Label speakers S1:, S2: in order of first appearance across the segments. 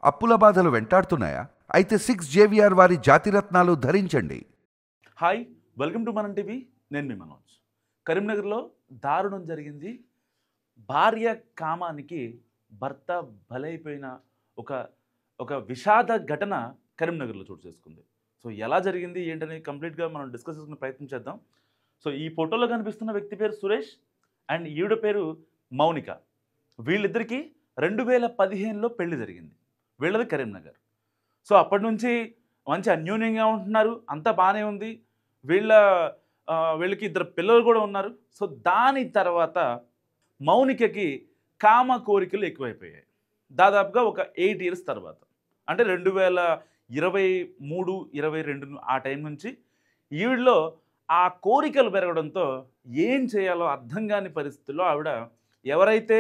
S1: అప్పుల బాధలు వెంటాడుతున్నాయా? అయితే 6 జేవిఆర్ వారి జాతిరత్నాలు ధరించండి.
S2: హాయ్, వెల్కమ్ టు మనం టీవీ. నేను మీ మనోజ్. కరీంనగర్లో దారుణం జరిగింది. భార్య కామానికి భర్త బలైపోయిన ఒక ఒక విషాద ఘటన కరీంనగర్లో చోటు చేసుకుంది. సో ఎలా జరిగింది ఏంటనేది కంప్లీట్గా మనం డిస్కస్ చేసుకునే ప్రయత్నం చేద్దాం. సో ఈ ఫోటోలో కనిపిస్తున్న వ్యక్తి పేరు సురేష్ అండ్ ఈవిడ పేరు మౌనిక. వీళ్ళిద్దరికీ 2015లో పెళ్లి జరిగింది. వీళ్ళది కరీంనగర్. సో అప్పటి నుంచి మంచి అన్యోన్యంగా ఉంటున్నారు, అంతా బాగానే ఉంది. వీళ్ళకి 2 పిల్లలు కూడా ఉన్నారు. సో దాని తర్వాత మౌనికకి కామ కోరికలు ఎక్కువైపోయాయి. దాదాపుగా ఒక 8 ఇయర్స్ తర్వాత, అంటే 2023, 22 ఆ టైం నుంచి ఈవిడలో ఆ కోరికలు పెరగడంతో ఏం చేయాలో అర్థం కాని పరిస్థితుల్లో ఆవిడ ఎవరైతే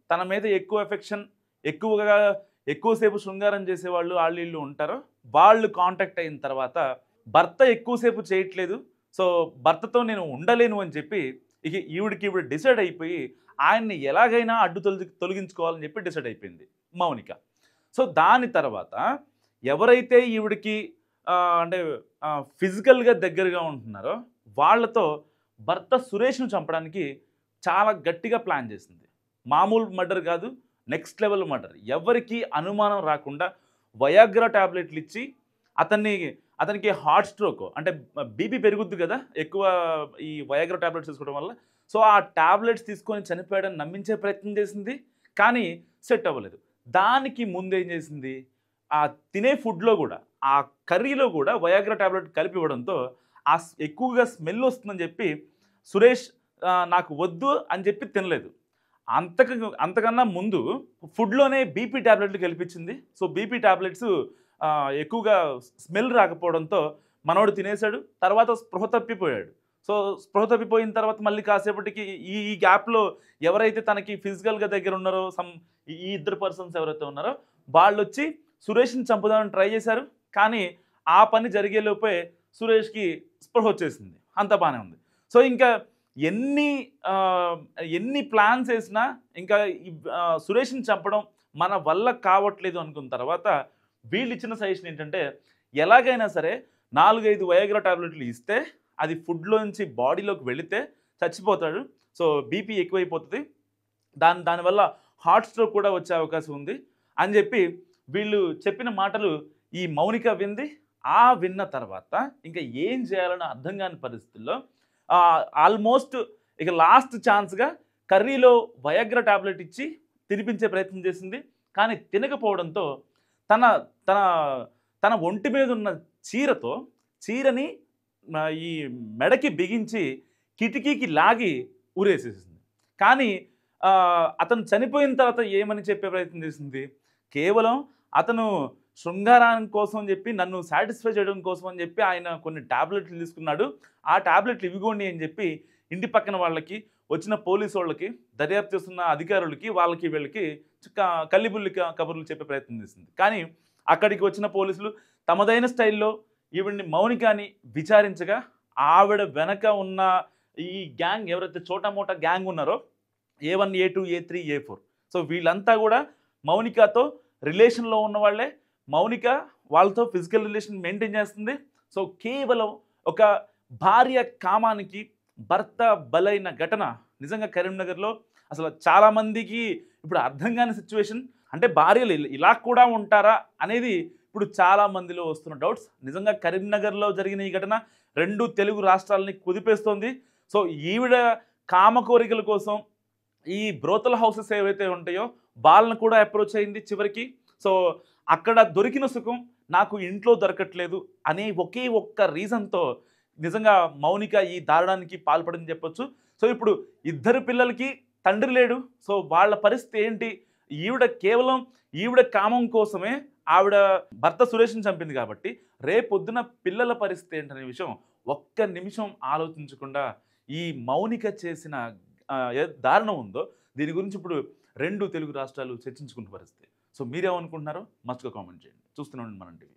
S2: తన మీద ఎక్కువ ఎఫెక్షన్, ఎక్కువసేపు శృంగారం చేసేవాళ్ళు వీళ్ళు ఉంటారో వాళ్ళు కాంటాక్ట్ అయిన తర్వాత భర్త ఎక్కువసేపు చేయట్లేదు, సో భర్తతో నేను ఉండలేను అని చెప్పి ఈవిడ డిసైడ్ అయిపోయి ఆయన్ని ఎలాగైనా అడ్డు తొలగించుకోవాలని చెప్పి డిసైడ్ అయిపోయింది మౌనిక. సో దాని తర్వాత ఎవరైతే ఈవిడికి అంటే ఫిజికల్గా దగ్గరగా ఉంటున్నారో వాళ్ళతో భర్త సురేష్ను చంపడానికి చాలా గట్టిగా ప్లాన్ చేసింది. మామూలు మర్డర్ కాదు, నెక్స్ట్ లెవెల్ మర్డర్. ఎవరికి అనుమానం రాకుండా వయాగ్రా ట్యాబ్లెట్లు ఇచ్చి అతనికి హార్ట్ స్ట్రోక్, అంటే బీపీ పెరుగుద్ది కదా ఎక్కువ ఈ వయాగ్రా ట్యాబ్లెట్స్ తీసుకోవడం వల్ల. సో ఆ ట్యాబ్లెట్స్ తీసుకొని చనిపోయాడని నమ్మించే ప్రయత్నం చేసింది, కానీ సెట్ అవ్వలేదు. దానికి ముందేం చేసింది, ఆ తినే ఫుడ్లో కూడా, ఆ కర్రీలో కూడా వయాగ్రా ట్యాబ్లెట్ కలిపి ఇవ్వడంతో ఎక్కువగా స్మెల్ వస్తుందని చెప్పి సురేష్ నాకు వద్దు అని చెప్పి తినలేదు. అంతకన్నా ముందు ఫుడ్లోనే బీపీ ట్యాబ్లెట్లు కల్పించింది. సో బీపీ ట్యాబ్లెట్స్ ఎక్కువగా స్మెల్ రాకపోవడంతో మనోడు తినేశాడు. తర్వాత స్పృహ తప్పిపోయాడు. సో స్పృహ తప్పిపోయిన తర్వాత మళ్ళీ కాసేపటికి ఈ గ్యాప్లో ఎవరైతే తనకి ఫిజికల్గా దగ్గర ఉన్నారో ఈ 2 పర్సన్స్ ఎవరైతే ఉన్నారో వాళ్ళు వచ్చి సురేష్ని చంపుదామని ట్రై చేశారు. కానీ ఆ పని జరిగేలోపే సురేష్కి స్పృహ వచ్చేసింది. అంత బాగానే ఉంది. సో ఇంకా ఎన్ని ప్లాన్స్ వేసినా ఇంకా సురేష్ని చంపడం మన వల్ల కావట్లేదు అనుకున్న తర్వాత వీళ్ళు ఇచ్చిన సజెషన్ ఏంటంటే, ఎలాగైనా సరే 4-5 వయాగ్రా టాబ్లెట్లు ఇస్తే అది ఫుడ్లోంచి బాడీలోకి వెళితే చచ్చిపోతాడు. సో బీపీ ఎక్కువైపోతుంది, దానివల్ల హార్ట్ స్ట్రోక్ కూడా వచ్చే అవకాశం ఉంది అని చెప్పి వీళ్ళు చెప్పిన మాటలు ఈ మౌనిక వింది. విన్న తర్వాత ఇంకా ఏం చేయాలని అర్థం కాని పరిస్థితుల్లో ఆల్మోస్ట్ ఇక లాస్ట్ ఛాన్స్గా కర్రీలో వయాగ్రా టాబ్లెట్ ఇచ్చి తినిపించే ప్రయత్నం చేసింది. కానీ తినకపోవడంతో తన ఒంటి మీద ఉన్న చీరని ఈ మెడకి బిగించి కిటికీకి లాగి ఊరేసేసింది. కానీ అతను చనిపోయిన తర్వాత ఏమని చెప్పే ప్రయత్నం చేసింది, కేవలం అతను శృంగారం కోసం చెప్పి నన్ను సాటిస్ఫై చేయడం కోసం అని చెప్పి ఆయన కొన్ని టాబ్లెట్లు తీసుకున్నాడు, ఆ టాబ్లెట్లు ఇవిగోండి అని చెప్పి ఇంటి పక్కన వాళ్ళకి, వచ్చిన పోలీసు వాళ్ళకి, దర్యాప్తు చేస్తున్న అధికారులకి, వీళ్ళకి కల్లిబుల్లి కబుర్లు చెప్పే ప్రయత్నం చేసింది. కానీ అక్కడికి వచ్చిన పోలీసులు తమదైన స్టైల్లో ఈవిడ్ని మౌనికాని విచారించగా ఆవిడ వెనక ఉన్న ఈ గ్యాంగ్ ఎవరైతే చోటా మోటా గ్యాంగ్ ఉన్నారో A1, A2, A3, A4, so వీళ్ళంతా కూడా మౌనికతో రిలేషన్లో ఉన్న వాళ్ళే. మౌనిక వాళ్ళతో ఫిజికల్ రిలేషన్ మెయింటైన్ చేస్తుంది. సో కేవలం ఒక భార్య కామానికి భర్త బలైన ఘటన నిజంగా కరీంనగర్లో అసలు చాలామందికి ఇప్పుడు అర్థం కాని సిచ్యువేషన్. అంటే భార్యలు ఇలా కూడా ఉంటారా అనేది ఇప్పుడు చాలామందిలో వస్తున్న డౌట్స్. నిజంగా కరీంనగర్లో జరిగిన ఈ ఘటన 2 తెలుగు రాష్ట్రాలని కుదిపేస్తోంది. సో ఈవిడ కామ కోరికల కోసం ఈ బ్రోతల్ హౌసెస్ ఏవైతే ఉంటాయో వాళ్ళని కూడా అప్రోచ్ అయింది చివరికి. సో అక్కడ దొరికిన సుఖం నాకు ఇంట్లో దొరకట్లేదు అనే ఒకే ఒక్క రీజన్తో నిజంగా మౌనిక ఈ దారుణానికి పాల్పడిందని చెప్పొచ్చు. సో ఇప్పుడు 2 పిల్లలకి తండ్రి లేడు. సో వాళ్ళ పరిస్థితి ఏంటి, కేవలం ఈవిడ కామం కోసమే ఆవిడ భర్త సురేష్ని చంపింది కాబట్టి రేపొద్దున పిల్లల పరిస్థితి ఏంటనే విషయం ఒక్క నిమిషం ఆలోచించకుండా ఈ మౌనిక చేసిన దారుణం ఉందో దీని గురించి ఇప్పుడు 2 తెలుగు రాష్ట్రాలు చర్చించుకున్న పరిస్థితి. సో మీరేమనుకుంటున్నారో మస్తుగా కామెంట్ చేయండి. చూస్తూనే ఉండండి మనం టీవీ.